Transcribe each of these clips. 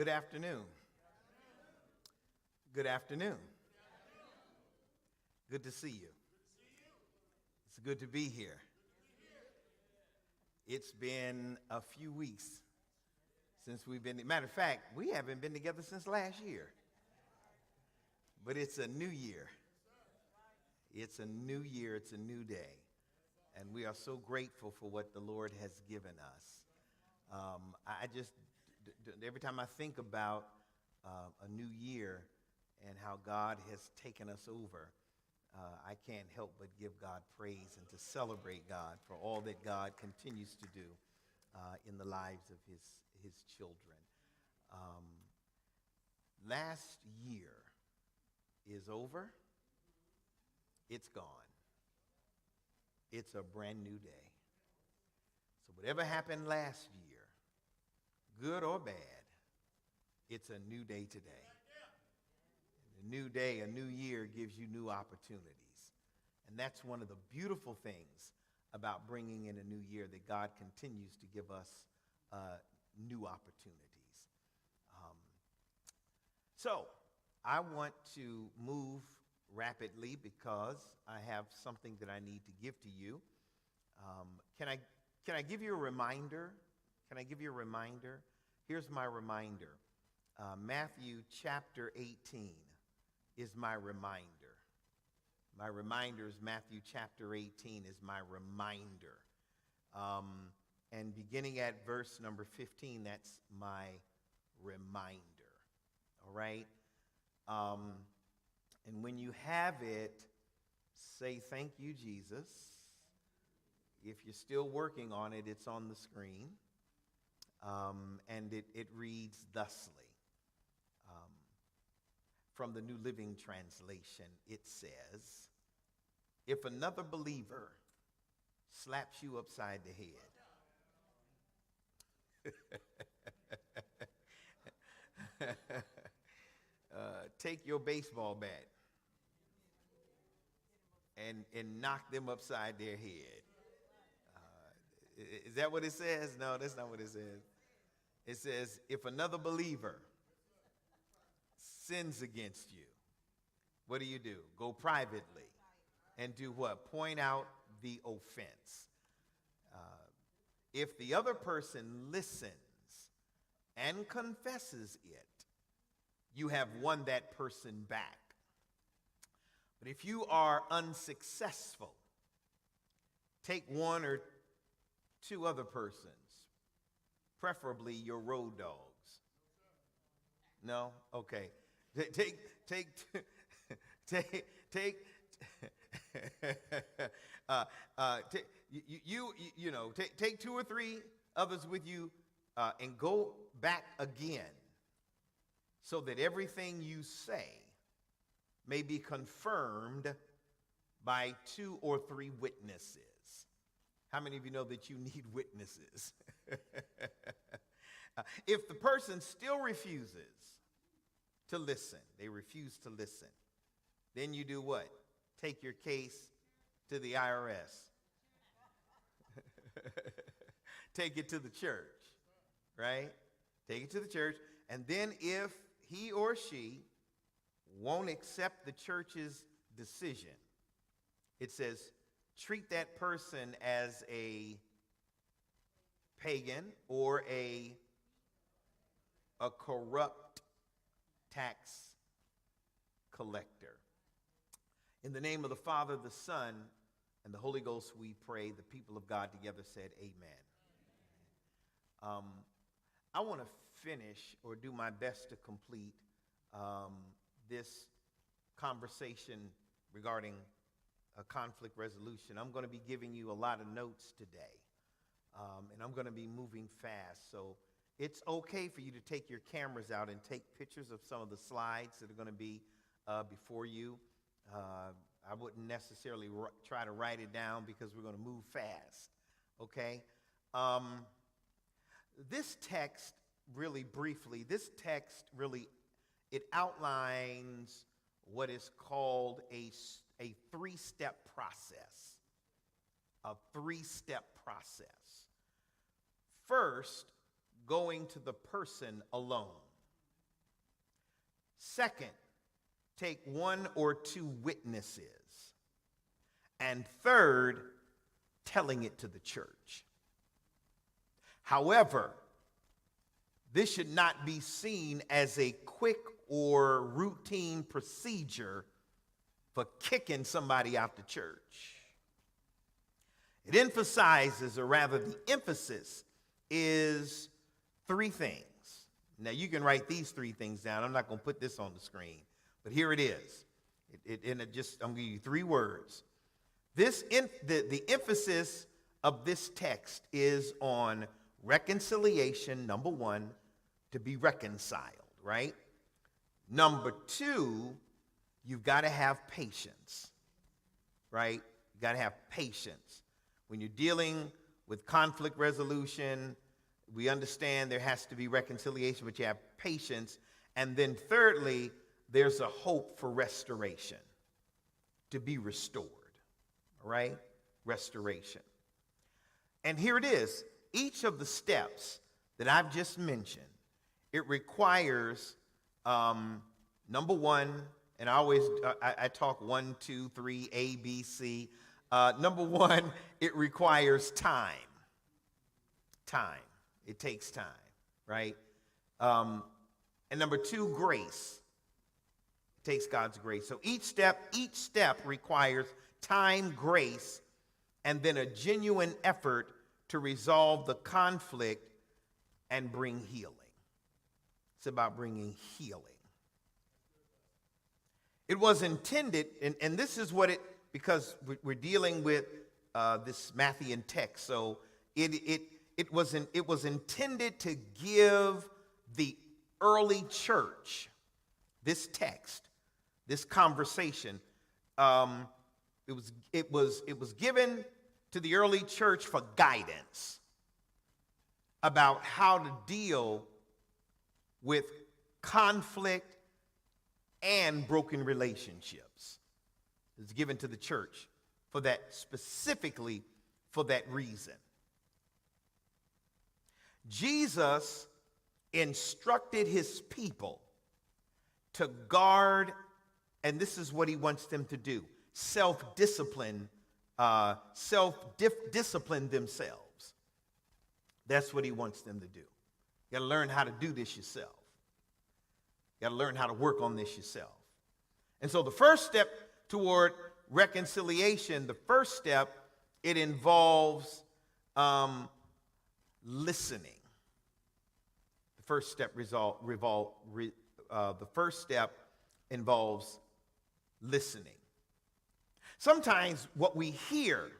Good afternoon. Good afternoon. Good to see you. It's good to be here. It's been a few weeks since we've been, matter of fact, we haven't been together since last year. But it's a new year. It's a new year, it's a new day. And we are so grateful for what the Lord has given us. Every time I think about a new year and how God has taken us over, I can't help but give God praise and to celebrate God for all that God continues to do in the lives of his children. Last year is over. It's gone. It's a brand new day. So whatever happened last year, good or bad, it's a new day today. And a new day, a new year gives you new opportunities. And that's one of the beautiful things about bringing in a new year, that God continues to give us new opportunities. So I want to move rapidly because I have something that I need to give to you. Can I give you a reminder? Can I give you a reminder? Here's my reminder. Matthew chapter 18 is my reminder. My reminder is Matthew chapter 18 is my reminder. And beginning at verse number 15, that's my reminder. All right? And when you have it, say, "Thank you, Jesus." If you're still working on it, it's on the screen. And it reads thusly. From the New Living Translation, it says, "If another believer slaps you upside the head, take your baseball bat and knock them upside their head." Is that what it says? No, that's not what it says. It says, if another believer sins against you, what do? Go privately and do what? Point out the offense. If the other person listens and confesses it, you have won that person back. But if you are unsuccessful, take one or two other persons, preferably your road dogs. No? Okay. Take two or three others with you and go back again, so that everything you say may be confirmed by two or three witnesses. How many of you know that you need witnesses? If the person still refuses to listen, they refuse to listen, then you do what? Take your case to the IRS. Take it to the church, right? Take it to the church. And then if he or she won't accept the church's decision, it says, treat that person as a pagan or a corrupt tax collector. In the name of the Father, the Son, and the Holy Ghost we pray. The people of God together said amen. I want to finish or do my best to complete this conversation regarding a conflict resolution. I'm going to be giving you a lot of notes today, and I'm going to be moving fast. So it's okay for you to take your cameras out and take pictures of some of the slides that are going to be before you. I wouldn't necessarily try to write it down because we're going to move fast, okay? This text, really briefly, it outlines what is called a three-step process. A three-step process. First, going to the person alone. Second, take one or two witnesses. And third, telling it to the church. However, this should not be seen as a quick or routine procedure for kicking somebody out the church. It emphasizes, or rather the emphasis is three things. Now you can write these three things down. I'm not going to put this on the screen, but here it is. I'm going to give you three words. The emphasis of this text is on reconciliation, number one, to be reconciled, right? Number two, you've got to have patience, right? You've got to have patience. When you're dealing with conflict resolution, we understand there has to be reconciliation, but you have patience. And then thirdly, there's a hope for restoration, to be restored, all right? Restoration. And here it is. Each of the steps that I've just mentioned, it requires, number one, and I talk 1, 2, 3, A, B, C. Number one, it requires time. Time. It takes time, right? And number two, grace. It takes God's grace. So each step requires time, grace, and then a genuine effort to resolve the conflict and bring healing. It's about bringing healing. It was intended, and this is what because we're dealing with this Matthean text, so it was intended to give the early church this text, this conversation. It was given to the early church for guidance about how to deal with conflict and broken relationships. It's given to the church for that, specifically for that reason. Jesus instructed his people to guard, and this is what he wants them to do, self-discipline themselves. That's what he wants them to do. You got to learn how to do this yourself. You got to learn how to work on this yourself. And so the first step toward reconciliation, the first step, it involves listening. The first step involves listening. Sometimes what we hear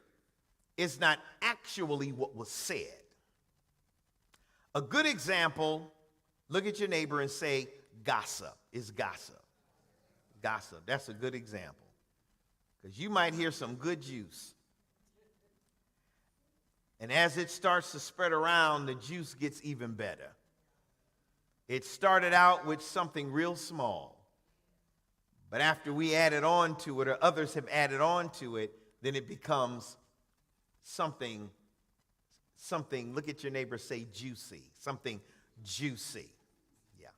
is not actually what was said. A good example, look at your neighbor and say, gossip is gossip. Gossip, that's a good example. Because you might hear some good juice. And as it starts to spread around, the juice gets even better. It started out with something real small. But after we added on to it, or others have added on to it, then it becomes something, look at your neighbor, say juicy, something juicy. Yeah.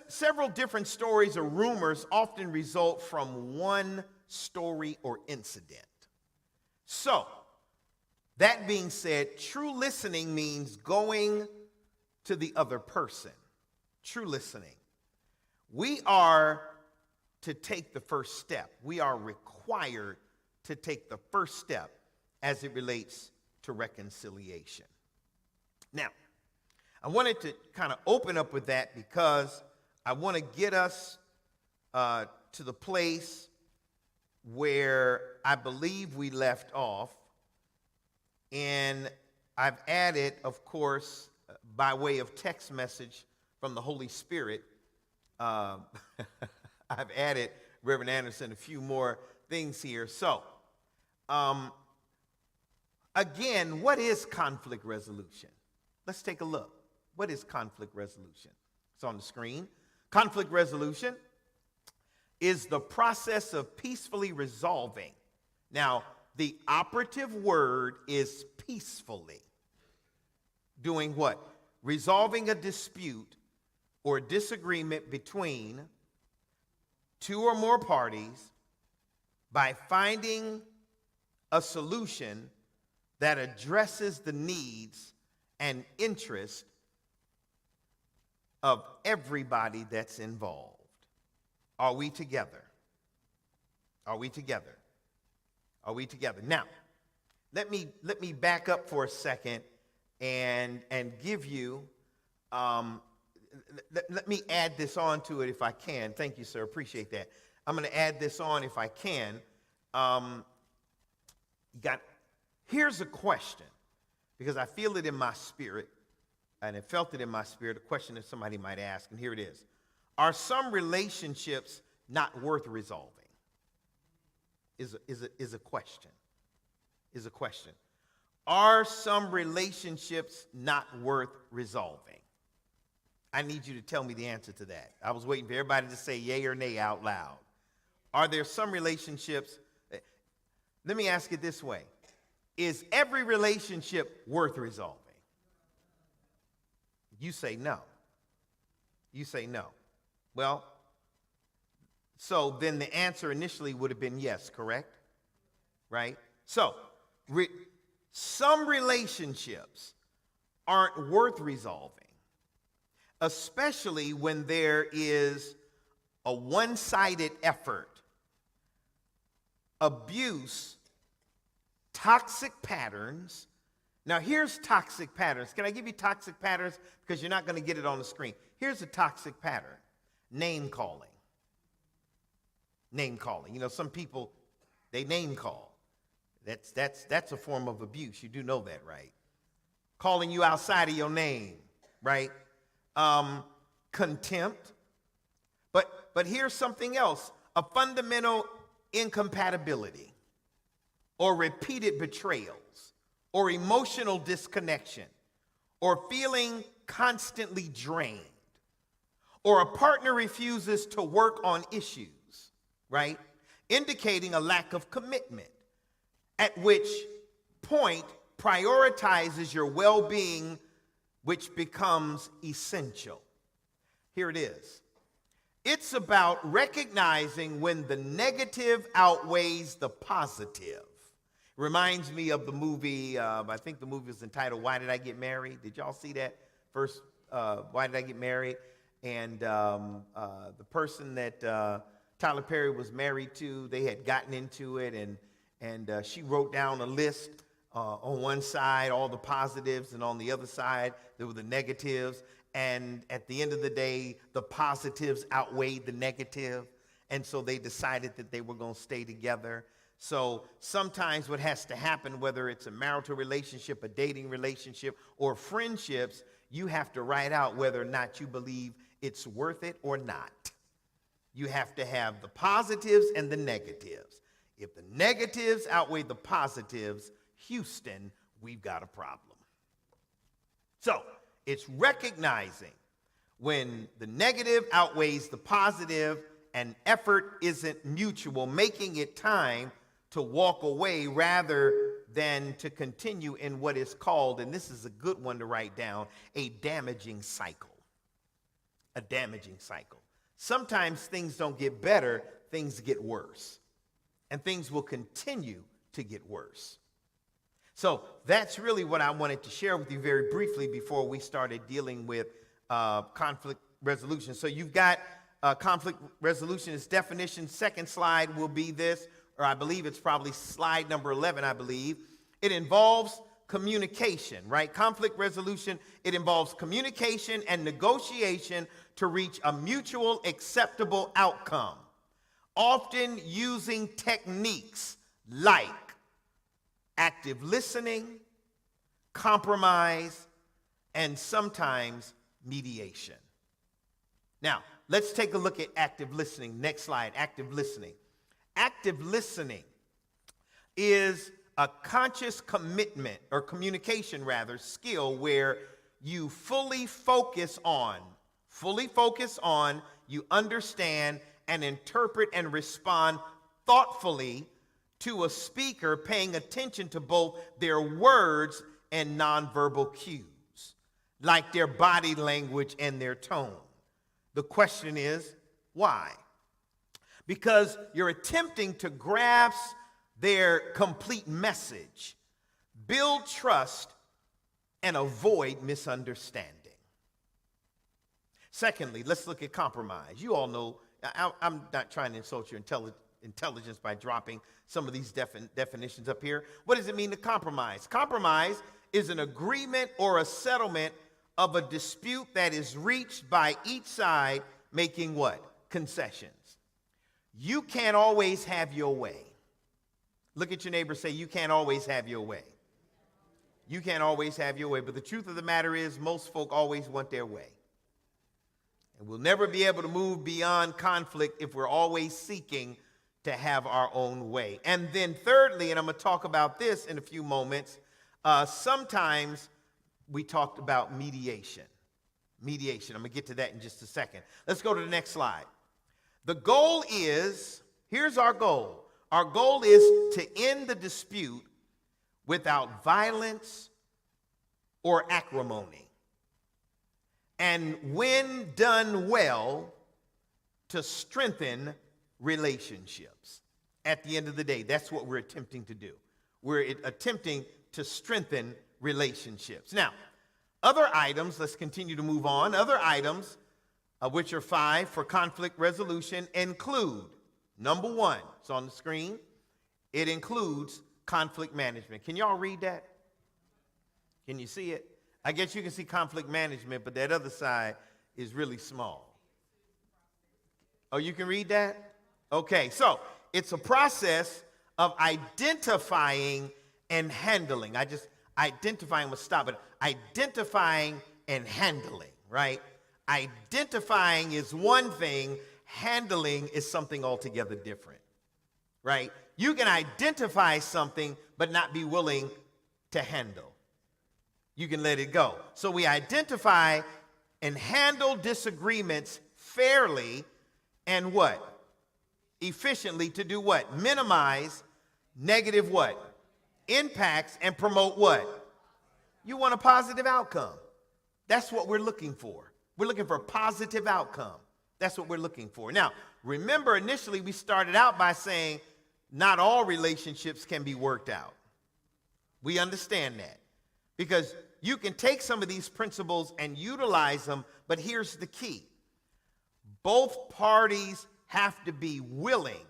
Several different stories or rumors often result from one story or incident. So, that being said, true listening means going to the other person. True listening. We are to take the first step. We are required to take the first step as it relates to reconciliation. Now, I wanted to kind of open up with that because I want to get us to the place where I believe we left off. And I've added, of course, by way of text message from the Holy Spirit, I've added, Reverend Anderson, a few more things here. So, again, what is conflict resolution? Let's take a look. What is conflict resolution? It's on the screen. Conflict resolution is the process of peacefully resolving. Now, the operative word is peacefully. Doing what? resolving a dispute or disagreement between two or more parties by finding a solution that addresses the needs and interests of everybody that's involved. Are we together? Are we together? Are we together? Now, let me back up for a second and give you, let me add this on to it if I can. Thank you, sir. Appreciate that. I'm going to add this on if I can. Here's a question, because I feel it in my spirit, and I felt it in my spirit, a question that somebody might ask, and here it is. Are some relationships not worth resolving? Is a question. Is a question. Are some relationships not worth resolving? I need you to tell me the answer to that. I was waiting for everybody to say yay or nay out loud. Are there some relationships? Let me ask it this way. Is every relationship worth resolving? You say no. You say no. Well, so then the answer initially would have been yes, correct? Right? So, some relationships aren't worth resolving, especially when there is a one-sided effort, abuse, toxic patterns. Now, here's toxic patterns. Can I give you toxic patterns? Because you're not going to get it on the screen. Here's a toxic pattern. Name calling. Name calling. You know, some people, they name call. That's a form of abuse. You do know that, right? Calling you outside of your name, right? Contempt. But here's something else. A fundamental incompatibility or repeated betrayals or emotional disconnection or feeling constantly drained or a partner refuses to work on issues, right? Indicating a lack of commitment, at which point prioritizes your well-being, which becomes essential. Here it is. It's about recognizing when the negative outweighs the positive. Reminds me of the movie, I think the movie was entitled, Why Did I Get Married? Did y'all see that? First, Why Did I Get Married? And the person that Tyler Perry was married to, they had gotten into it, and she wrote down a list on one side, all the positives, and on the other side, there were the negatives. And at the end of the day, the positives outweighed the negative. And so they decided that they were going to stay together. So sometimes what has to happen, whether it's a marital relationship, a dating relationship, or friendships, you have to write out whether or not you believe it's worth it or not. You have to have the positives and the negatives. If the negatives outweigh the positives, Houston, we've got a problem. So it's recognizing when the negative outweighs the positive and effort isn't mutual, making it time to walk away rather than to continue in what is called, and this is a good one to write down, a damaging cycle. A damaging cycle. Sometimes things don't get better, things get worse. And things will continue to get worse. So that's really what I wanted to share with you very briefly before we started dealing with conflict resolution. So you've got conflict resolution, its definition. Second slide will be this, or I believe it's probably slide number 11, I believe. It involves communication, right? Conflict resolution, it involves communication and negotiation to reach a mutual acceptable outcome, often using techniques like active listening, compromise, and sometimes mediation. Now, let's take a look at active listening. Next slide, active listening. Active listening is a conscious commitment, or communication rather, skill where you fully focus on, you understand and interpret and respond thoughtfully to a speaker, paying attention to both their words and nonverbal cues. like their body language and their tone. The question is, why? Because you're attempting to grasp their complete message, build trust, and avoid misunderstanding. Secondly, let's look at compromise. You all know, I'm not trying to insult your intelligence by dropping some of these definitions up here. What does it mean to compromise? Compromise is an agreement or a settlement of a dispute that is reached by each side making what? Concessions. You can't always have your way. Look at your neighbor, say, you can't always have your way. You can't always have your way, but the truth of the matter is most folk always want their way. And we'll never be able to move beyond conflict if we're always seeking to have our own way. And then thirdly, and I'm going to talk about this in a few moments, sometimes we talked about mediation. Mediation. I'm going to get to that in just a second. Let's go to the next slide. The goal is, here's our goal. Our goal is to end the dispute without violence or acrimony. And when done well, to strengthen relationships. At the end of the day, that's what we're attempting to do. We're attempting to strengthen relationships. Now, other items, let's continue to move on. Other items, which are 5 for conflict resolution, include, number 1, it's on the screen, it includes conflict management. Can y'all read that? Can you see it? I guess you can see conflict management, but that other side is really small. Oh, you can read that? Okay, so it's a process of identifying and handling. Identifying will stop it. Identifying and handling, right? Identifying is one thing, handling is something altogether different, right? You can identify something but not be willing to handle. You can let it go. So we identify and handle disagreements fairly and what? Efficiently to do what? Minimize negative what? Impacts and promote what? You want a positive outcome. That's what we're looking for. We're looking for a positive outcome. That's what we're looking for. Now, remember initially we started out by saying not all relationships can be worked out. We understand that because you can take some of these principles and utilize them, but here's the key. Both parties have to be willing,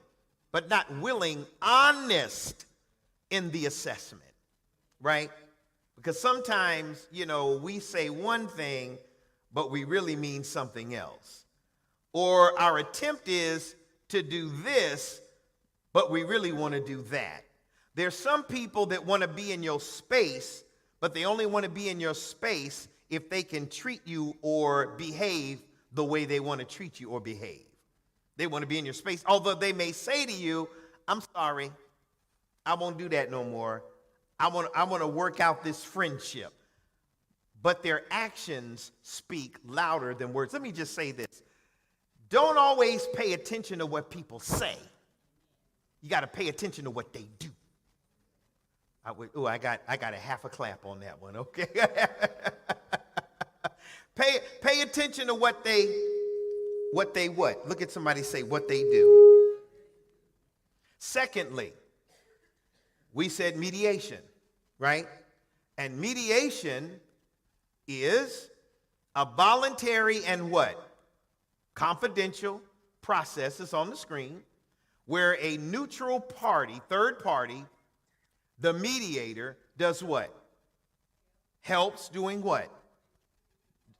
but not willing, honest in the assessment, right? Because sometimes, we say one thing, but we really mean something else. Or our attempt is to do this, but we really want to do that. There's some people that want to be in your space, but they only want to be in your space if they can treat you or behave the way they want to treat you or behave. They want to be in your space, although they may say to you, I'm sorry, I won't do that no more. I want to work out this friendship. But their actions speak louder than words. Let me just say this. Don't always pay attention to what people say. You got to pay attention to what they do. I got a half a clap on that one, okay? Pay attention to what they what? Look at somebody say what they do. Secondly, we said mediation, right? And mediation is a voluntary and what? Confidential process is on the screen where a neutral party, third party, the mediator, does what? Helps doing what?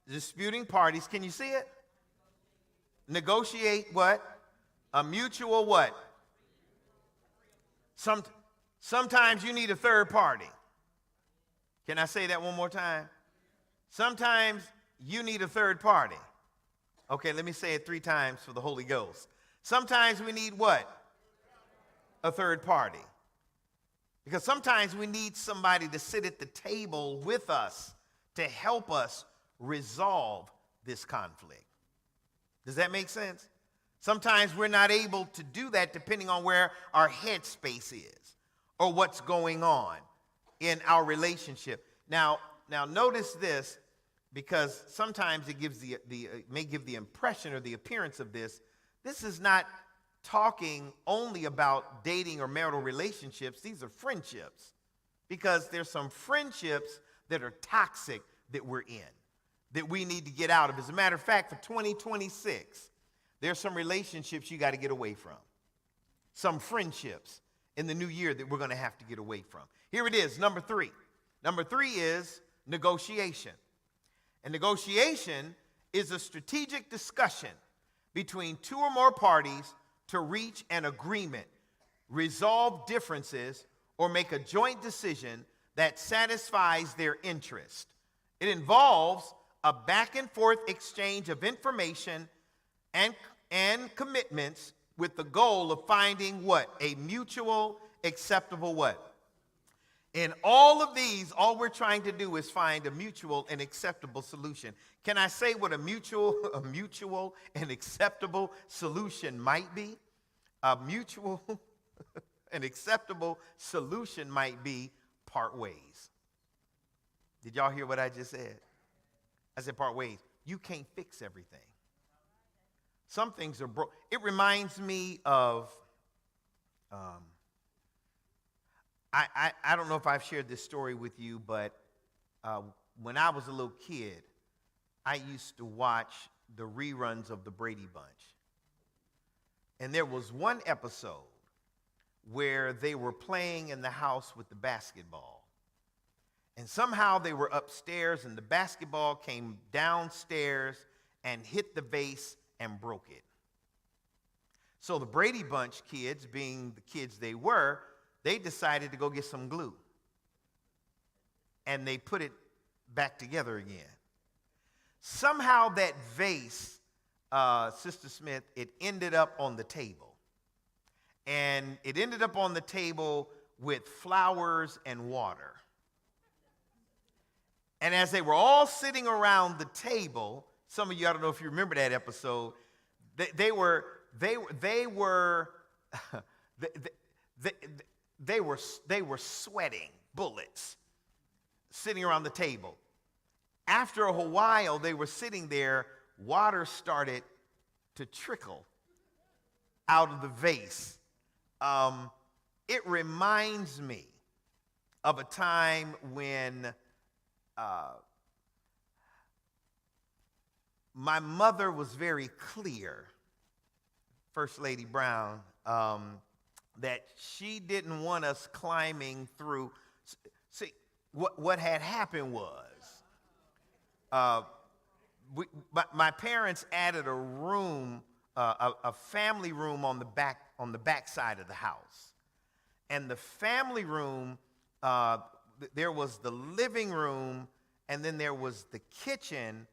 Disputing parties. Can you see it? Negotiate what? A mutual what? Sometimes you need a third party. Can I say that one more time? Sometimes you need a third party. Okay, let me say it 3 times for the Holy Ghost. Sometimes we need what? A third party. Because sometimes we need somebody to sit at the table with us to help us resolve this conflict. Does that make sense? Sometimes we're not able to do that depending on where our headspace is or what's going on in our relationship. Now notice this. because sometimes it gives may give the impression or the appearance of this. This is not talking only about dating or marital relationships. These are friendships, because there's some friendships that are toxic that we're in, that we need to get out of. As a matter of fact, for 2026, there's some relationships you got to get away from. Some friendships in the new year that we're going to have to get away from. Here it is, number 3. Number 3 is negotiation. And negotiation is a strategic discussion between two or more parties to reach an agreement, resolve differences, or make a joint decision that satisfies their interest. It involves a back and forth exchange of information and commitments with the goal of finding what? A mutual acceptable what? In all of these, all we're trying to do is find a mutual and acceptable solution. Can I say what a mutual and acceptable solution might be? A mutual and acceptable solution might be part ways. Did y'all hear what I just said? I said part ways. You can't fix everything. Some things are broke. It reminds me of, I don't know if I've shared this story with you, but when I was a little kid, I used to watch the reruns of the Brady Bunch. And there was one episode where they were playing in the house with the basketball. And somehow they were upstairs and the basketball came downstairs and hit the vase and broke it. So the Brady Bunch kids, being the kids they were, they decided to go get some glue. And they put it back together again. Somehow that vase, Sister Smith, it ended up on the table. And it ended up on the table with flowers and water. And as they were all sitting around the table, some of you, I don't know if you remember that episode, they were sweating bullets sitting around the table. After a while, they were sitting there, water started to trickle out of the vase. It reminds me of a time when my mother was very clear, First Lady Brown, that she didn't want us climbing through. See, what had happened was my parents added a room, a family room on the back side of the house. And the family room, there was the living room, and then there was the kitchen,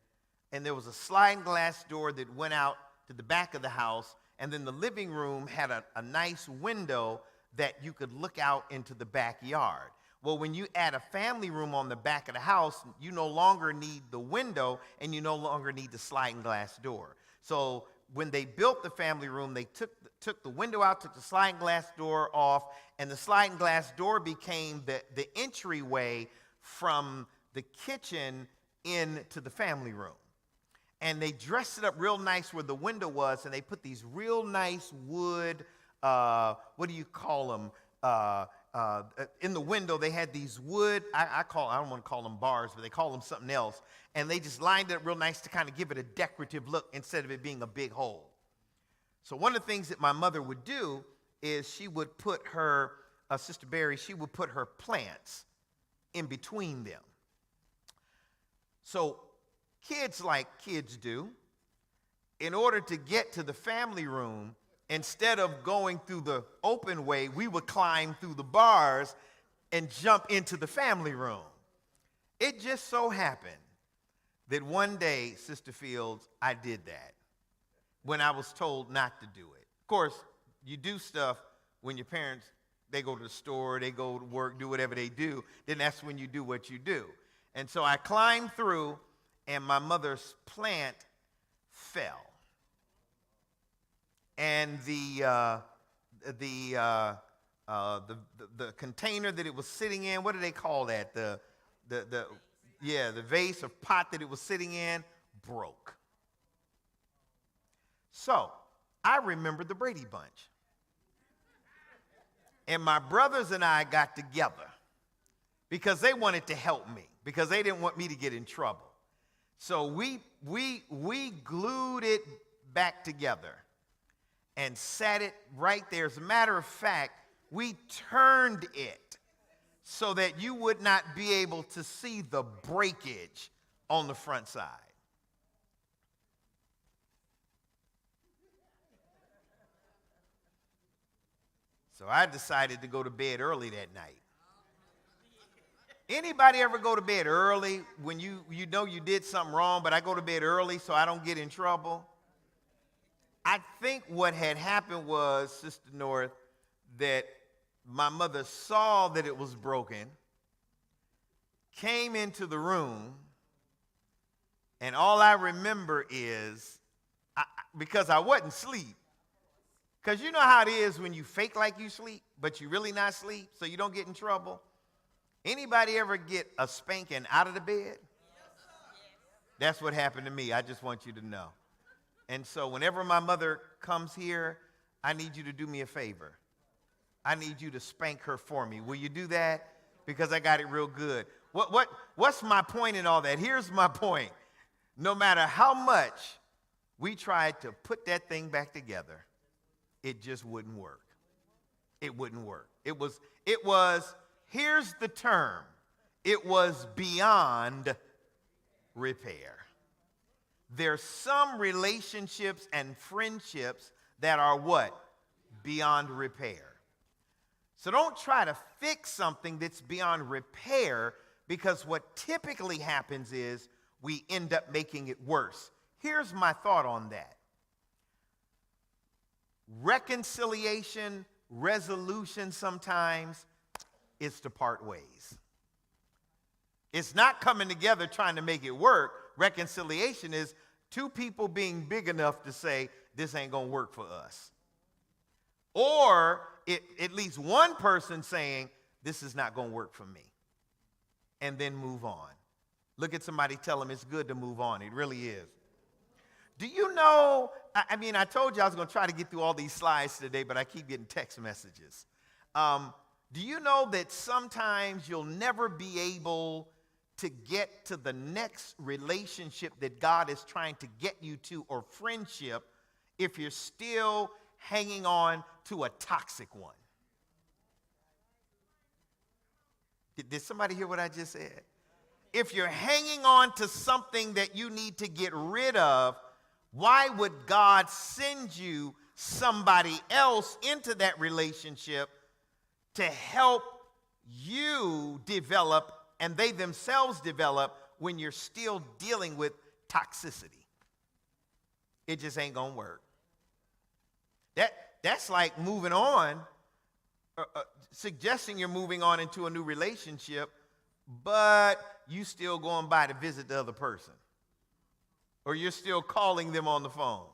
and there was a sliding glass door that went out to the back of the house, and then the living room had a nice window that you could look out into the backyard. Well, when you add a family room on the back of the house, you no longer need the window, and you no longer need the sliding glass door. So when they built the family room, they took the window out, took the sliding glass door off, and the sliding glass door became the entryway from the kitchen into the family room. And they dressed it up real nice where the window was, and they put these real nice wood, what do you call them? In the window, they had these wood, I don't want to call them bars, but they call them something else. And they just lined it up real nice to kind of give it a decorative look instead of it being a big hole. So one of the things that my mother would do is she would put her, Sister Barry, she would put her plants in between them. So kids, like kids do, in order to get to the family room, instead of going through the open way, we would climb through the bars and jump into the family room. It just so happened that one day, Sister Fields, I did that when I was told not to do it. Of course, you do stuff when your parents, they go to the store, they go to work, do whatever they do, then that's when you do what you do. And so I climbed through, and my mother's plant fell. And the container that it was sitting in, what do they call that? the vase or pot that it was sitting in broke. So I remembered the Brady Bunch. And my brothers and I got together because they wanted to help me, because they didn't want me to get in trouble. So we glued it back together and sat it right there. As a matter of fact, we turned it so that you would not be able to see the breakage on the front side. So I decided to go to bed early that night. Anybody ever go to bed early when you know you did something wrong, but I go to bed early so I don't get in trouble? I think what had happened was, Sister North, that my mother saw that it was broken, came into the room, and all I remember is, because I wasn't asleep, because you know how it is when you fake like you sleep, but you really not sleep, so you don't get in trouble. Anybody ever get a spanking out of the bed? That's what happened to me. I just want you to know. And so whenever my mother comes here, I need you to do me a favor. I need you to spank her for me. Will you do that? Because I got it real good. What's my point in all that? Here's my point. No matter how much we tried to put that thing back together, it just wouldn't work. It wouldn't work. It was, here's the term. It was beyond repair. There's some relationships and friendships that are what? Beyond repair. So don't try to fix something that's beyond repair, because what typically happens is we end up making it worse. Here's my thought on that. Reconciliation, resolution sometimes is to part ways. It's not coming together trying to make it work. Reconciliation is two people being big enough to say, this ain't going to work for us. Or at least one person saying, this is not going to work for me. And then move on. Look at somebody, tell them it's good to move on. It really is. Do you know, I told you I was going to try to get through all these slides today, but I keep getting text messages. Do you know that sometimes you'll never be able to get to the next relationship that God is trying to get you to, or friendship, if you're still hanging on to a toxic one? Did somebody hear what I just said? If you're hanging on to something that you need to get rid of, why would God send you somebody else into that relationship to help you develop and they themselves develop when you're still dealing with toxicity? It just ain't gonna work. That's like moving on, suggesting you're moving on into a new relationship, but you still going by to visit the other person. Or you're still calling them on the phone.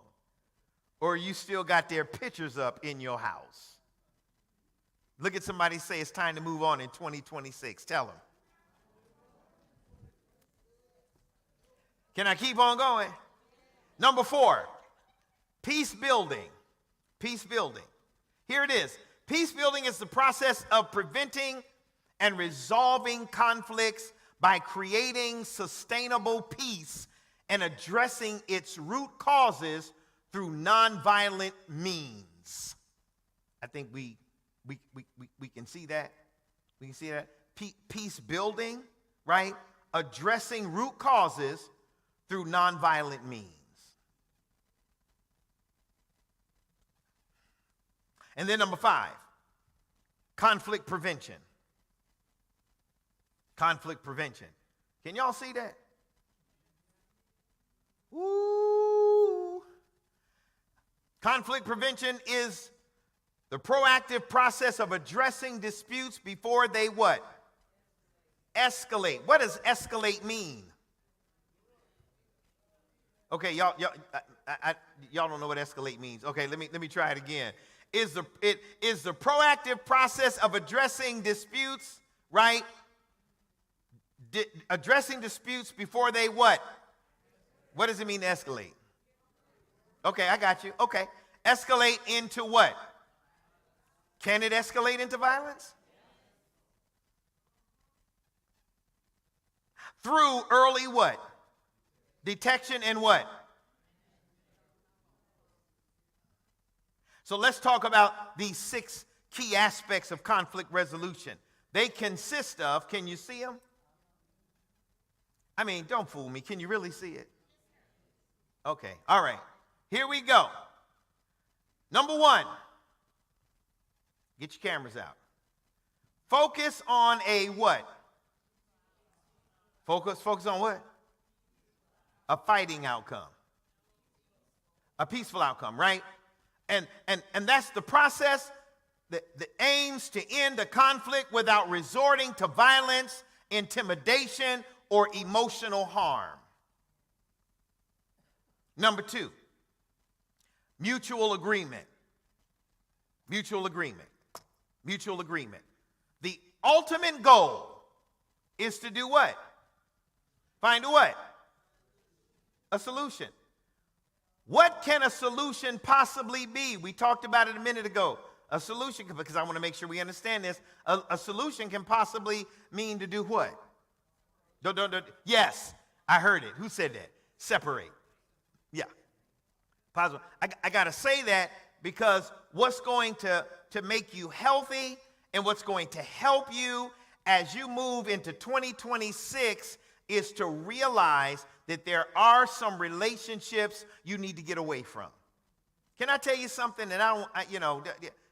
Or you still got their pictures up in your house. Look at somebody, say it's time to move on in 2026. Tell them. Can I keep on going? Number 4, peace building. Peace building. Here it is. Peace building is the process of preventing and resolving conflicts by creating sustainable peace and addressing its root causes through nonviolent means. I think we can see that. We can see that. Peace building, right? Addressing root causes through nonviolent means. And then number 5, conflict prevention. Conflict prevention. Can y'all see that? Ooh. Conflict prevention is the proactive process of addressing disputes before they what? Escalate. What does escalate mean? Okay, y'all don't know what escalate means. Okay, let me try it again. It is the proactive process of addressing disputes, right? Addressing disputes before they what? What does it mean to escalate? Okay, I got you. Okay. Escalate into what? Can it escalate into violence? Through early what? Detection and what? So let's talk about these 6 key aspects of conflict resolution. They consist of, can you see them? I mean, don't fool me. Can you really see it? Okay, all right. Here we go. Number 1, get your cameras out. Focus on a what? Focus on what? A fighting outcome. A peaceful outcome, right? And that's the process that aims to end a conflict without resorting to violence, intimidation, or emotional harm. Number 2, mutual agreement. Mutual agreement. Mutual agreement. The ultimate goal is to do what? Find a what? A solution. What can a solution possibly be? We talked about it a minute ago. A solution, because I want to make sure we understand this. A solution can possibly mean to do what? Yes, I heard it. Who said that? Separate. Yeah. Possible. I got to say that because what's going to make you healthy and what's going to help you as you move into 2026 is to realize that there are some relationships you need to get away from. Can I tell you something that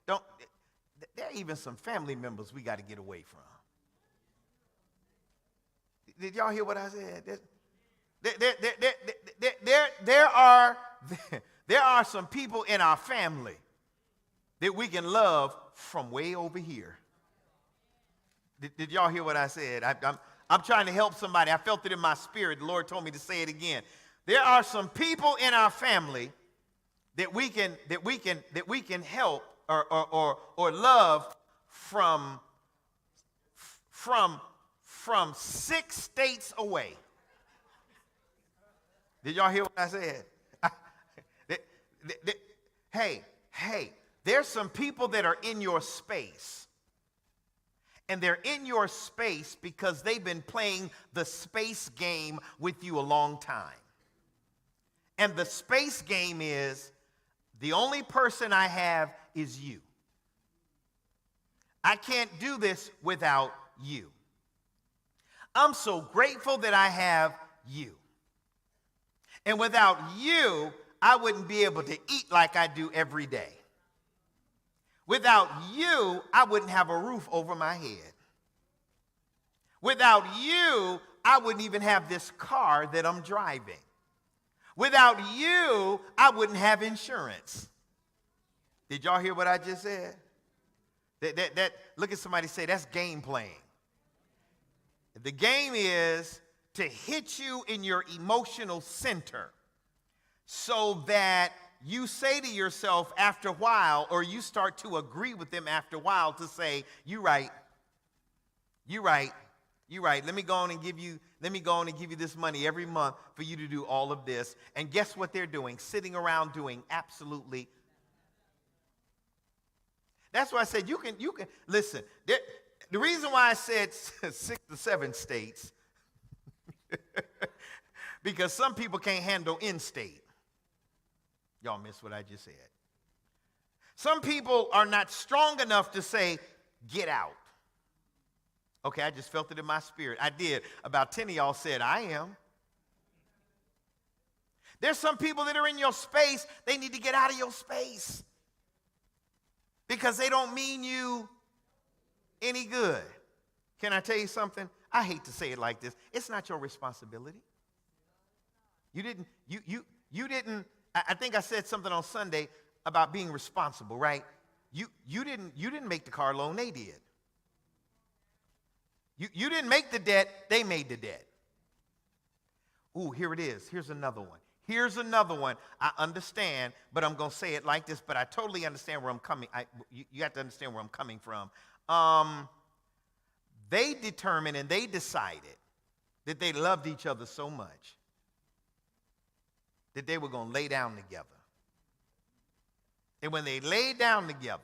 there are even some family members we got to get away from. Did y'all hear what I said? There are some people in our family that we can love from way over here. Did y'all hear what I said? I'm trying to help somebody. I felt it in my spirit. The Lord told me to say it again. There are some people in our family that we can help or love from 6 states away. Did y'all hear what I said? Hey, there's some people that are in your space. And they're in your space because they've been playing the space game with you a long time. And the space game is the only person I have is you. I can't do this without you. I'm so grateful that I have you. And without you, I wouldn't be able to eat like I do every day. Without you, I wouldn't have a roof over my head. Without you, I wouldn't even have this car that I'm driving. Without you, I wouldn't have insurance. Did y'all hear what I just said? Look at somebody say, that's game playing. The game is to hit you in your emotional center so that you say to yourself after a while, or you start to agree with them after a while to say, you're right. Let me go on and give you this money every month for you to do all of this. And guess what they're doing? Sitting around doing absolutely. That's why I said you can listen. The reason why I said 6 to 7 states, because some people can't handle in-state. Y'all missed what I just said. Some people are not strong enough to say, get out. Okay, I just felt it in my spirit. I did. About 10 of y'all said, I am. There's some people that are in your space, they need to get out of your space because they don't mean you any good. Can I tell you something? I hate to say it like this. It's not your responsibility. You didn't, I think I said something on Sunday about being responsible, right? You didn't make the car loan, they did. You didn't make the debt, they made the debt. Ooh, here it is. Here's another one. I understand, but I'm going to say it like this, but I totally understand where I'm coming. You have to understand where I'm coming from. They determined and they decided that they loved each other so much that they were going to lay down together. And when they laid down together,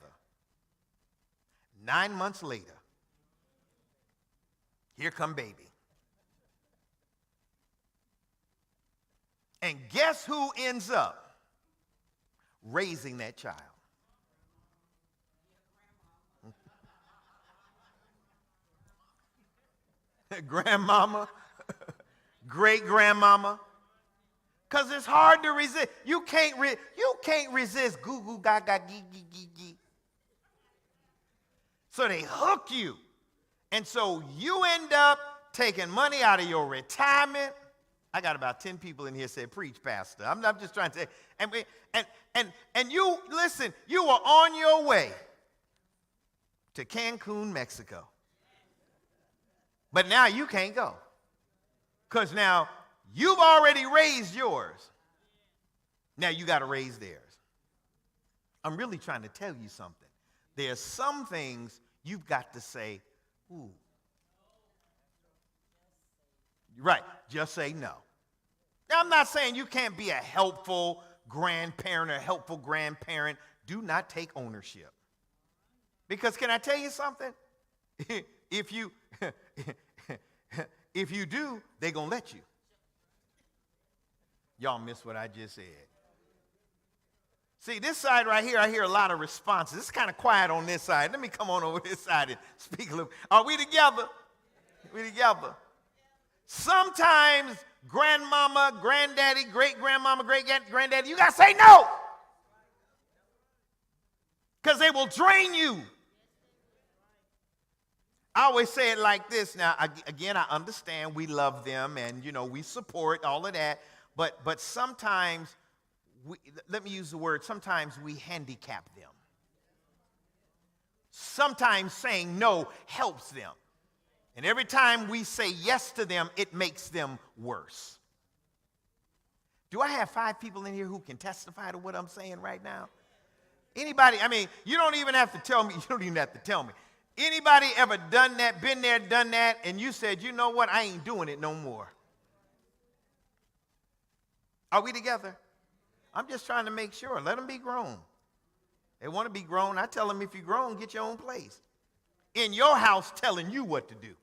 9 months later, here come baby. And guess who ends up raising that child? Grandmama, great-grandmama. Because it's hard to resist. You can't resist goo goo gaga gee gee gee gee. So they hook you. And so you end up taking money out of your retirement. I got about 10 people in here say, preach, Pastor. I'm just trying to say. And you, listen, you were on your way to Cancun, Mexico. But now you can't go. Because now you've already raised yours. Now you got to raise theirs. I'm really trying to tell you something. There's some things you've got to say, ooh. Right, just say no. Now, I'm not saying you can't be a helpful grandparent or helpful grandparent. Do not take ownership. Because can I tell you something? If you do, they're going to let you. Y'all missed what I just said. See, this side right here, I hear a lot of responses. It's kind of quiet on this side. Let me come on over this side and speak a little. Are we together? We together. Sometimes grandmama, granddaddy, great-grandmama, great-granddaddy, you got to say no. Because they will drain you. I always say it like this. Now, again, I understand we love them and, we support all of that. But sometimes, let me use the word, sometimes we handicap them. Sometimes saying no helps them. And every time we say yes to them, it makes them worse. Do I have 5 people in here who can testify to what I'm saying right now? Anybody, you don't even have to tell me. You don't even have to tell me. Anybody ever done that, been there, done that, and you said, you know what, I ain't doing it no more? Are we together? I'm just trying to make sure. Let them be grown. They want to be grown. I tell them, if you're grown, get your own place. In your house, telling you what to do.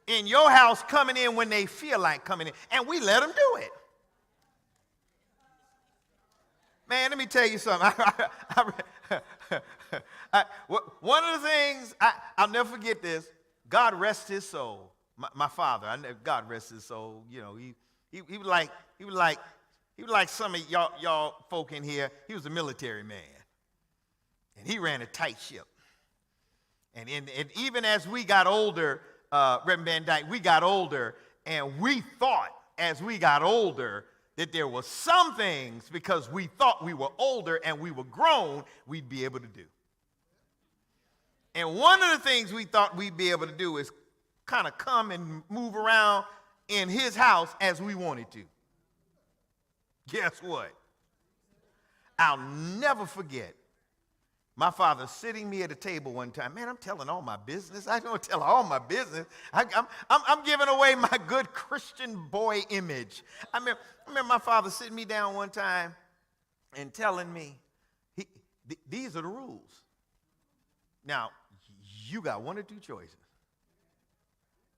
In your house, coming in when they feel like coming in. And we let them do it. Man, let me tell you something. One of the things, I'll never forget this. God rest his soul. My father, God rest his soul. He was like some of y'all folk in here. He was a military man. And he ran a tight ship. And even as we got older, Reverend Van Dyke, we got older, and we thought as we got older that there were some things, because we thought we were older and we were grown, we'd be able to do. And one of the things we thought we'd be able to do is kind of come and move around in his house as we wanted to. Guess what? I'll never forget my father sitting me at a table one time. Man, I'm telling all my business. I don't tell all my business. I'm giving away my good Christian boy image. I remember my father sitting me down one time and telling me, these are the rules. Now, you got one or two choices.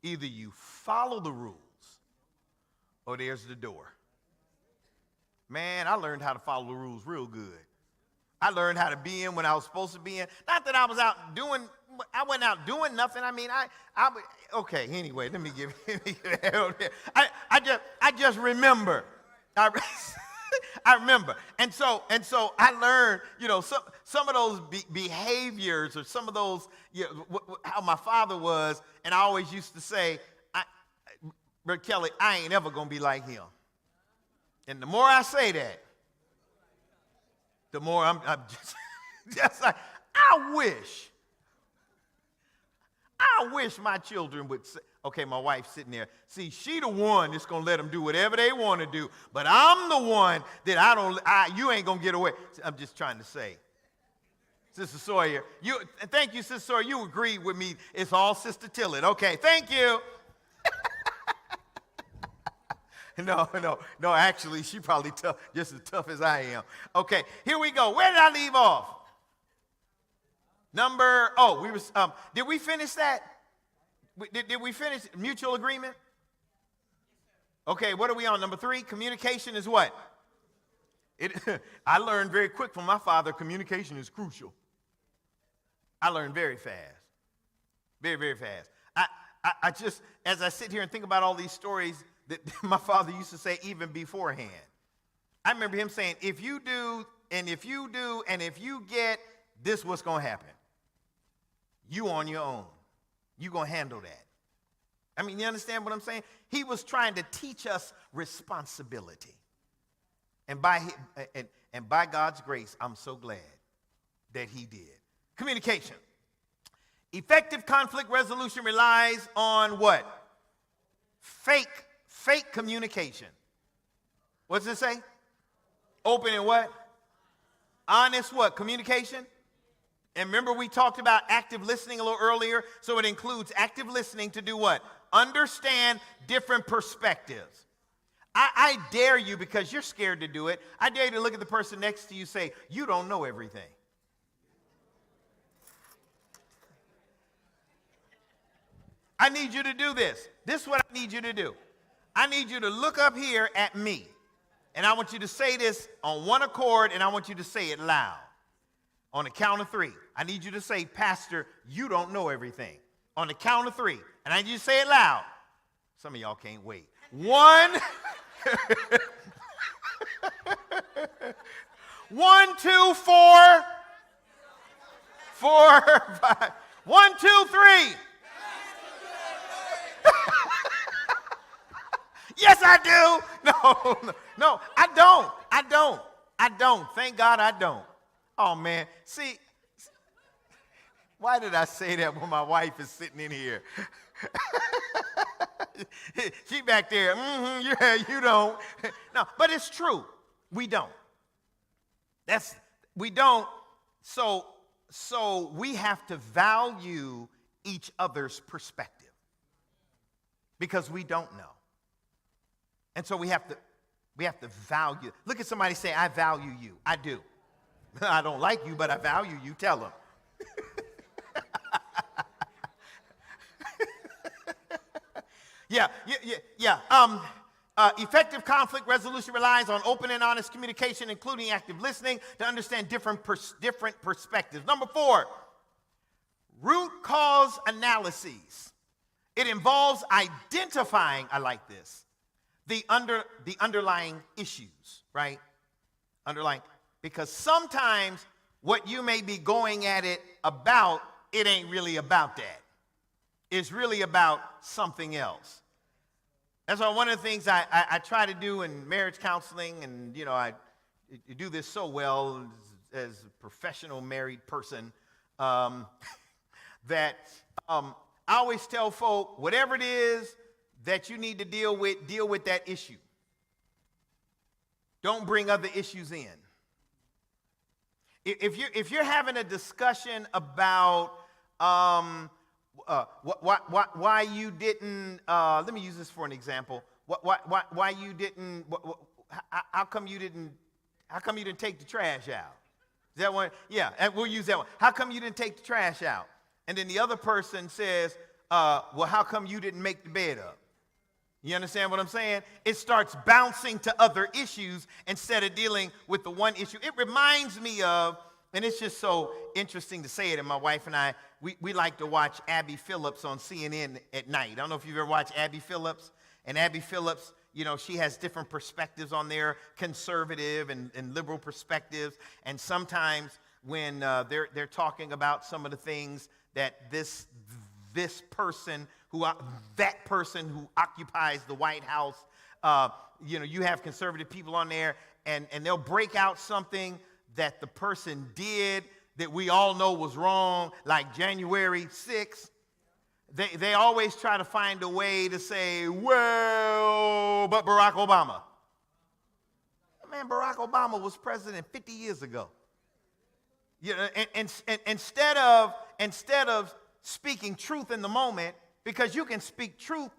Either you follow the rules or there's the door. Man, I learned how to follow the rules real good. I learned how to be in when I was supposed to be in. Not that I wasn't out doing nothing. Okay, anyway, let me give I just remember. I remember. And so I learned, some of those behaviors or some of those, how my father was, and I always used to say, Brother Kelly, I ain't ever going to be like him. And the more I say that, the more I'm just like, I wish my children would say, okay, my wife's sitting there. See, she the one that's going to let them do whatever they want to do. But I'm the one that you ain't going to get away. I'm just trying to say. Sister Sawyer, thank you, Sister Sawyer. You agreed with me. It's all Sister Tillett. Okay, thank you. No, actually, she probably tough, just as tough as I am. Okay, here we go. Where did I leave off? Did we finish that? Did we finish mutual agreement? Okay, what are we on? Number 3, communication is what? I learned very quick from my father, communication is crucial. I learned very fast. Very, very fast. I just, as I sit here and think about all these stories that my father used to say even beforehand, I remember him saying, if you do, and if you do, and if you get, this what's going to happen. You on your own. You going to handle that. I mean, you understand what I'm saying? He was trying to teach us responsibility. And by God's grace, I'm so glad that he did. Communication. Effective conflict resolution relies on what? Fake communication. What's it say? Open and what? Honest what? Communication? And remember we talked about active listening a little earlier, so it includes active listening to do what? Understand different perspectives. I dare you, because you're scared to do it, I dare you to look at the person next to you and say, you don't know everything. I need you to do this. This is what I need you to do. I need you to look up here at me, and I want you to say this on one accord, and I want you to say it loud. On the count of 3, I need you to say, Pastor, you don't know everything. On the count of 3, and I need you to say it loud. Some of y'all can't wait. 1, 1, 2, 4, 4, 5. 1, 2, 3. Yes, I do. No, I don't. Thank God I don't. Oh, man. See, why did I say that when my wife is sitting in here? She back there. Yeah, you don't. No, but it's true. We don't. We don't. So we have to value each other's perspective, because we don't know. And so we have to value. Look at somebody, say, I value you. I do. I don't like you, but I value you. Tell them. Yeah. Effective conflict resolution relies on open and honest communication, including active listening, to understand different perspectives. Number 4, root cause analyses. It involves identifying, I like this, the underlying issues, right? Because sometimes what you may be going at it about, it ain't really about that. It's really about something else. That's why one of the things I try to do in marriage counseling, and I do this so well as a professional married person, that I always tell folk, whatever it is that you need to deal with that issue. Don't bring other issues in. If you're having a discussion about why you didn't, let me use this for an example. Why you didn't? How come you didn't take the trash out? Is that one? Yeah, and we'll use that one. How come you didn't take the trash out? And then the other person says, well, how come you didn't make the bed up? You understand what I'm saying? It starts bouncing to other issues instead of dealing with the one issue. It reminds me of, and it's just so interesting to say it, and my wife and I, we like to watch Abby Phillips on CNN at night. I don't know if you've ever watched Abby Phillips. And Abby Phillips, she has different perspectives on there, conservative and liberal perspectives. And sometimes when they're talking about some of the things that that person who occupies the White House, you have conservative people on there, and they'll break out something that the person did that we all know was wrong, like January 6th. They always try to find a way to say, well, but Barack Obama. Man, Barack Obama was president 50 years ago. And instead of speaking truth in the moment, because you can speak truth,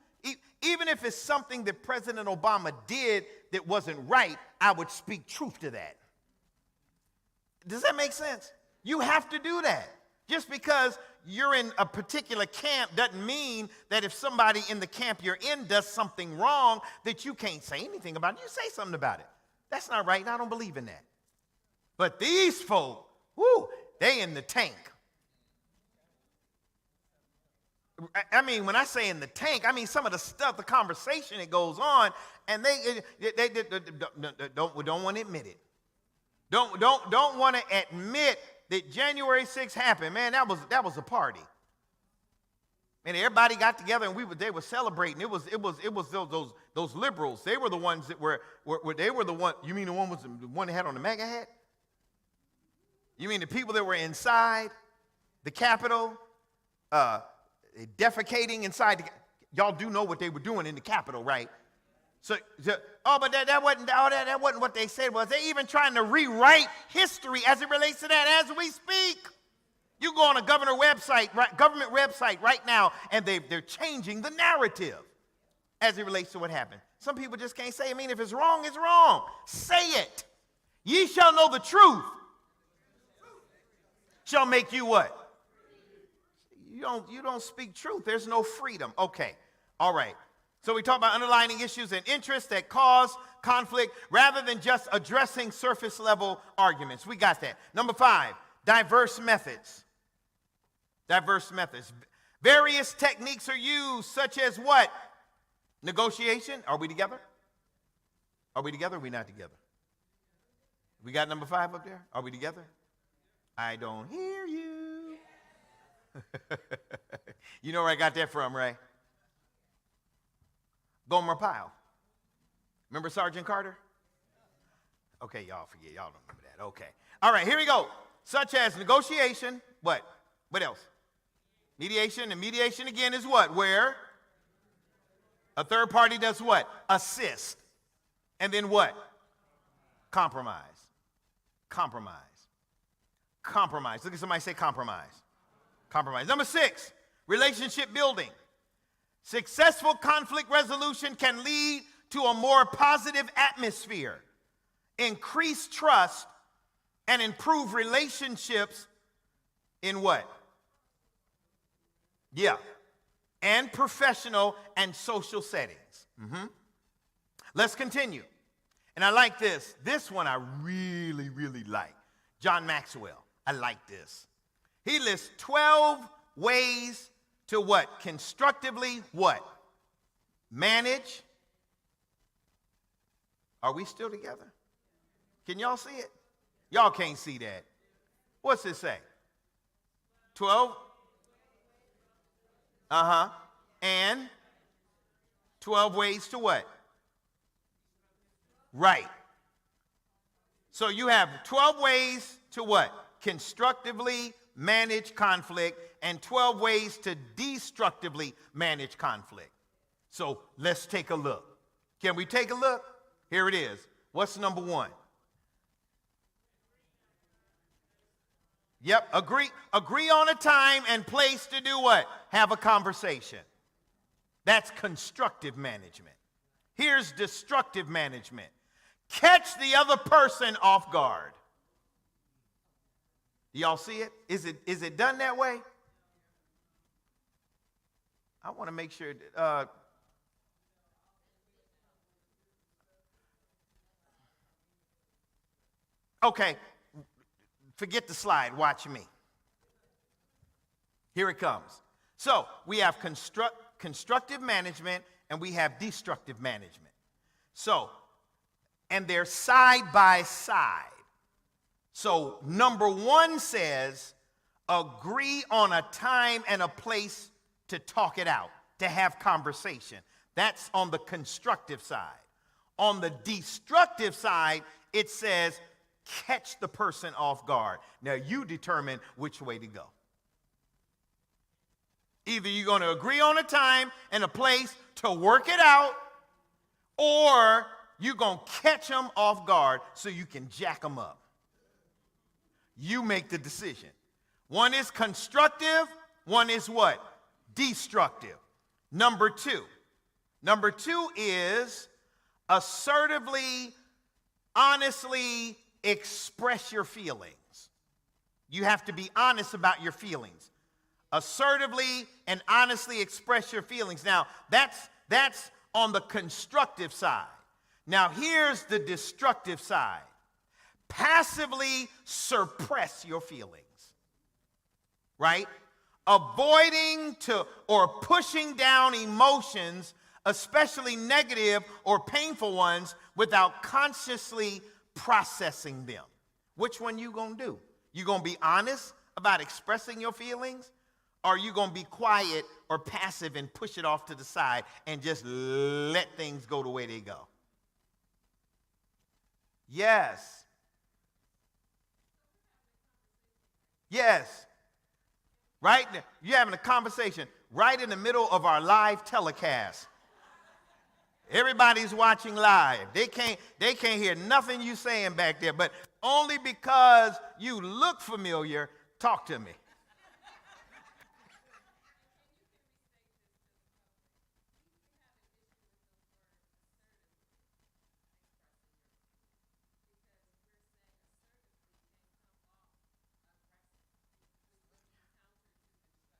Even if it's something that President Obama did that wasn't right, I would speak truth to that. Does that make sense? You have to do that. Just because you're in a particular camp doesn't mean that if somebody in the camp you're in does something wrong that you can't say anything about it. You say something about it. That's not right, and I don't believe in that. But these folk, whoo, they in the tank. I mean, when I say in the tank, I mean some of the stuff, the conversation that goes on, and they don't want to admit it. Don't want to admit that January 6th happened. Man, that was a party. And everybody got together and they were celebrating. It was those liberals. They were the ones that were they were the one. You mean the one that had on the MAGA hat? You mean the people that were inside the Capitol, defecating inside? Y'all do know what they were doing in the Capitol, right? But that wasn't what they said. Was they even trying to rewrite history as it relates to that as we speak? You go on a government website right now, and they're changing the narrative as it relates to what happened. Some people just can't say, I mean, if it's wrong, it's wrong. Say it. Ye shall know the truth. Shall make you what? You don't speak truth. There's no freedom. Okay. All right. So we talk about underlying issues and interests that cause conflict rather than just addressing surface level arguments. We got that. Number 5, diverse methods. Diverse methods. Various techniques are used, such as what? Negotiation. Are we together? Are we together or are we not together? We got number 5 up there? Are we together? I don't hear you. You know where I got that from, Ray? Gomer Pyle. Remember Sergeant Carter? Okay, y'all forget. Y'all don't remember that. Okay. All right, here we go. Such as negotiation. What? What else? Mediation. And mediation again is what? Where a third party does what? Assist. And then what? Compromise. Compromise. Compromise. Look at somebody say compromise. Compromise. Number 6, relationship building. Successful conflict resolution can lead to a more positive atmosphere, increase trust, and improve relationships in what? Yeah. And professional and social settings. Let's continue. And I like this. This one I really, really like. John Maxwell. I like this. He lists 12 ways to what? Constructively what? Manage. Are we still together? Can y'all see it? Y'all can't see that. What's it say? 12? And 12 ways to what? Right. So you have 12 ways to what? Constructively manage conflict, and 12 ways to destructively manage conflict. So let's take a look. Can we take a look? Here it is. What's number 1? Yep, agree on a time and place to do what? Have a conversation. That's constructive management. Here's destructive management. Catch the other person off guard. Y'all see it? Is it done that way? I want to make sure. Okay, forget the slide. Watch me. Here it comes. So we have constructive management and we have destructive management. So, and they're side by side. So number 1 says, agree on a time and a place to talk it out, to have conversation. That's on the constructive side. On the destructive side, it says, catch the person off guard. Now you determine which way to go. Either you're going to agree on a time and a place to work it out, or you're going to catch them off guard so you can jack them up. You make the decision. One is constructive, one is what? Destructive. Number 2, Number two is assertively, honestly express your feelings. You have to be honest about your feelings. Assertively and honestly express your feelings. Now, that's on the constructive side. Now, here's the destructive side. Passively suppress your feelings. Right? Avoiding to or pushing down emotions, especially negative or painful ones, without consciously processing them. Which one you gonna do? You gonna be honest about expressing your feelings? Or are you gonna be quiet or passive and push it off to the side and just let things go the way they go? Yes. Yes. Right? You're having a conversation right in the middle of our live telecast. Everybody's watching live. They can't hear nothing you saying back there, but only because you look familiar, talk to me.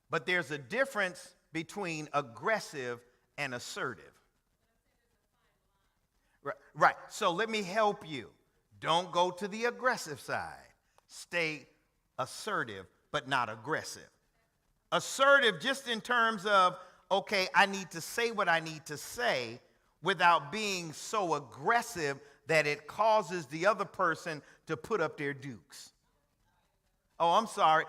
But there's a difference between aggressive and assertive. Right. So let me help you. Don't go to the aggressive side. Stay assertive, but not aggressive. Assertive just in terms of, okay, I need to say what I need to say without being so aggressive that it causes the other person to put up their dukes. Oh, I'm sorry.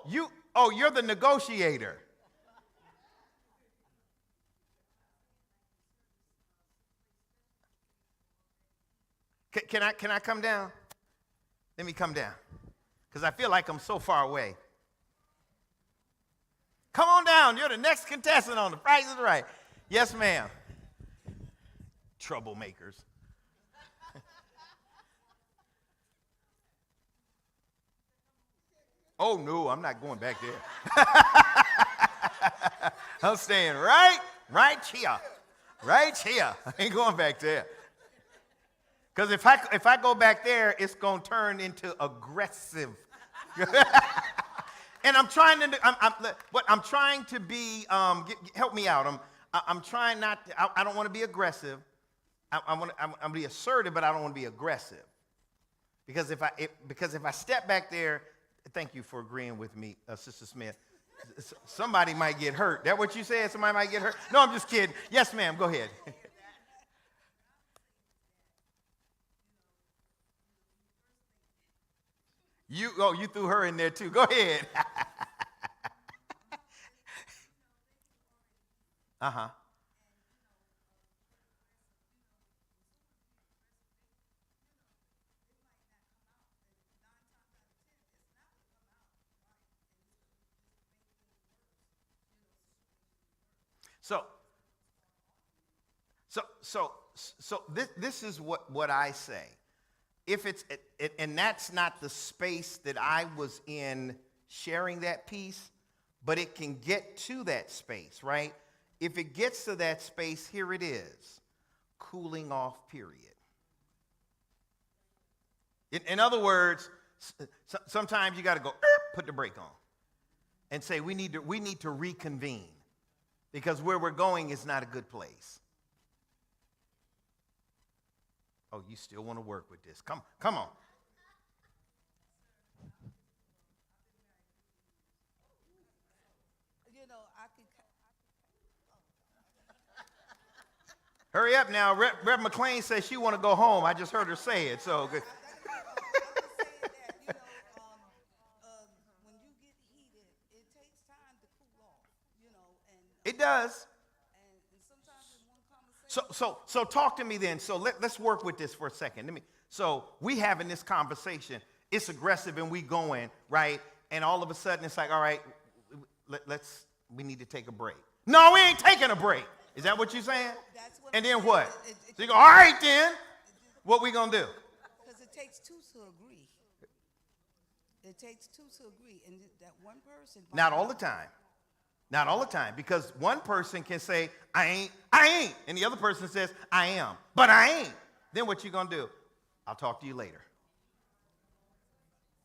You're the negotiator. Can I come down? Let me come down. Because I feel like I'm so far away. Come on down. You're the next contestant on The Price is Right. Yes, ma'am. Troublemakers. Oh, no, I'm not going back there. I'm staying right here. Right here. I ain't going back there. Because if I go back there, it's going to turn into aggressive. And I'm trying to be, help me out. I'm trying not to, I don't want to be aggressive. I'm going to be assertive, but I don't want to be aggressive. Because if I step back there, thank you for agreeing with me, Sister Smith. Somebody might get hurt. That what you said? Somebody might get hurt? No, I'm just kidding. Yes, ma'am. Go ahead. You threw her in there too. Go ahead. Uh-huh. So this is what I say. If it's and that's not the space that I was in sharing that piece, but it can get to that space, right? If it gets to that space, here it is. Cooling off period. In other words, sometimes you got to go put the brake on and say we need to reconvene because where we're going is not a good place. Oh, you still want to work with this? Come on. Hurry up now. Rev McLean says she want to go home. I just heard her say it. So good. It does. So talk to me then. So let's work with this for a second. So we having this conversation. It's aggressive and we going, right? And all of a sudden it's like, all right, we need to take a break. No, we ain't taking a break. Is that what you're saying? And then what? So you go, all right then. What we gonna do? Because it takes two to agree. It takes two to agree. And that one person. Not all the time. Not all the time, because one person can say, I ain't, and the other person says, I am, but I ain't. Then what you gonna do? I'll talk to you later.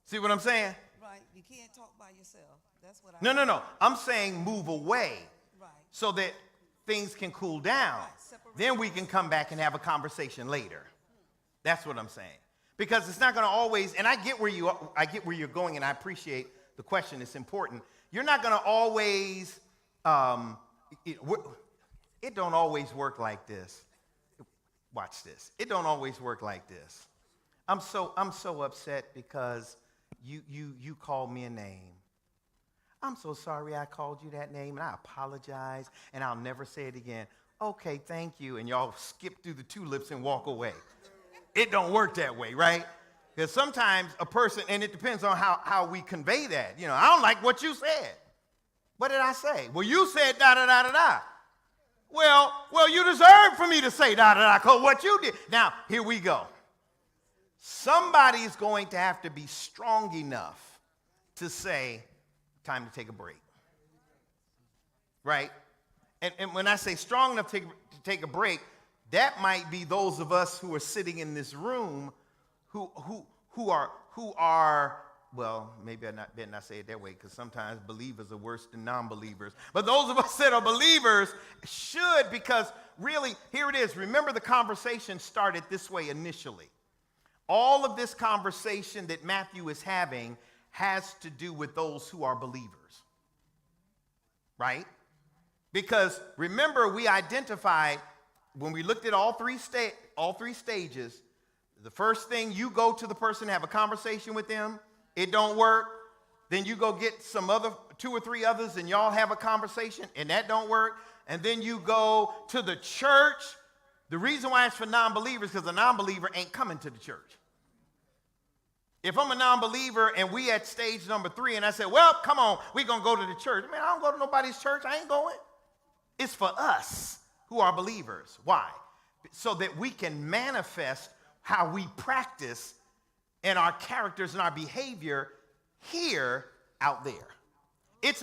See what I'm saying? Right. You can't talk by yourself. That's what I No. I'm saying move away Right. so that things can cool down. Right. Separate. Then we can come back and have a conversation later. That's what I'm saying. Because it's not going to always, and I get where you're going, and I appreciate the question. It's important. You're not going to always, it don't always work like this. Watch this. It don't always work like this. I'm so upset because you called me a name. I'm so sorry I called you that name, and I apologize, and I'll never say it again. Okay, thank you, and y'all skip through the tulips and walk away. It don't work that way, right? Because sometimes a person, and it depends on how we convey that. You know, I don't like what you said. What did I say? Well, you said da-da-da-da-da. Well, you deserve for me to say da-da-da, because what you did. Now, here we go. Somebody's going to have to be strong enough to say, time to take a break. Right? And when I say strong enough to take a break, that might be those of us who are sitting in this room who are well, maybe I better not say it that way, because sometimes believers are worse than non-believers. But those of us that are believers should, because really, here it is. Remember, the conversation started this way initially. All of this conversation that Matthew is having has to do with those who are believers, right? Because remember, we identified when we looked at all three stages. The first thing, you go to the person, have a conversation with them. It don't work. Then you go get some other 2 or 3 others, and y'all have a conversation, and that don't work. And then you go to the church. The reason why it's for non-believers, because a non-believer ain't coming to the church. If I'm a non-believer and we at stage number 3, and I say, well, come on, we're going to go to the church. Man, I don't go to nobody's church. I ain't going. It's for us who are believers. Why? So that we can manifest how we practice and our characters and our behavior here, out there. It's